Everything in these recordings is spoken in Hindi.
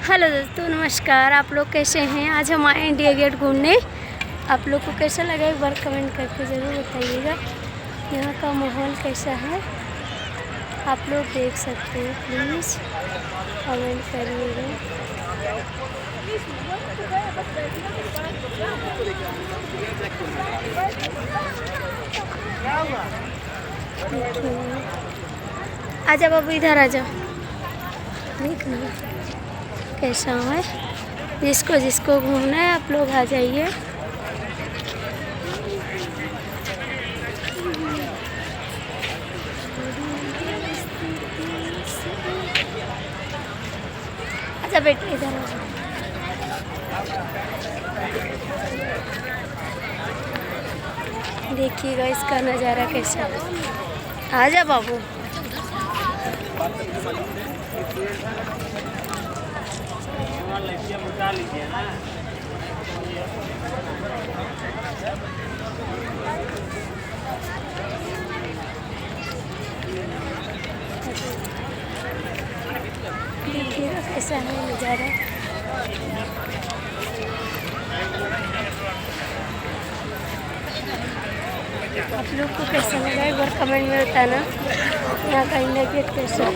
हेलो दोस्तों, नमस्कार। आप लोग कैसे हैं? आज हम आए इंडिया गेट घूमने। आप लोग को कैसा लगा एक बार कमेंट करके ज़रूर बताइएगा। यहाँ का माहौल कैसा है आप लोग देख सकते हैं, प्लीज़ कमेंट करिएगा। आजा बाबू, इधर आजा। देखना कैसा है। जिसको जिसको घूमना है आप लोग आ जाइए। अच्छा बेटे, इधर आ जाओ। देखिएगा इसका नज़ारा कैसा है। आजा बाबू। देखिएगा कैसा है नज़ारा। आप लोग को कैसा लगा एक बार कमेंट में बताना। यहाँ का इंडिया गेट कैसा है।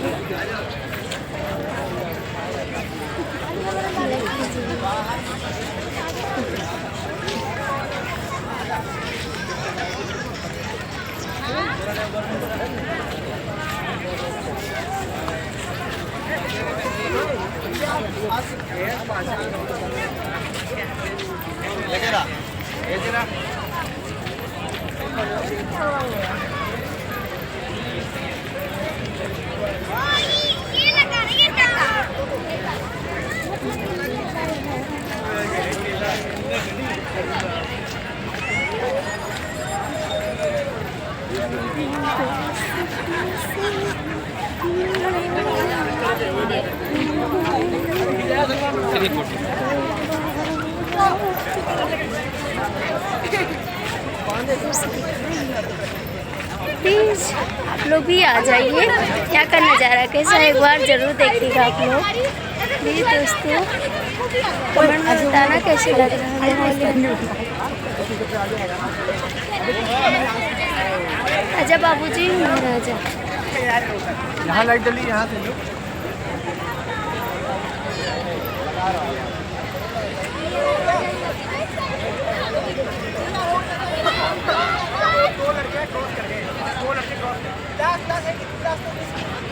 प्लीज़ आप लोग भी आ जाइए। यहाँ का नज़ारा कैसा है एक बार ज़रूर देखिएगा आप लोग। प्लीज़ दोस्तों कमेंट में बताना कैसे लग रहा है। आजा बाबूजी, आजा। यहाँ लाइट जली, यहाँ से दो लड़के क्रॉस कर गए, 2 लड़के क्रॉस।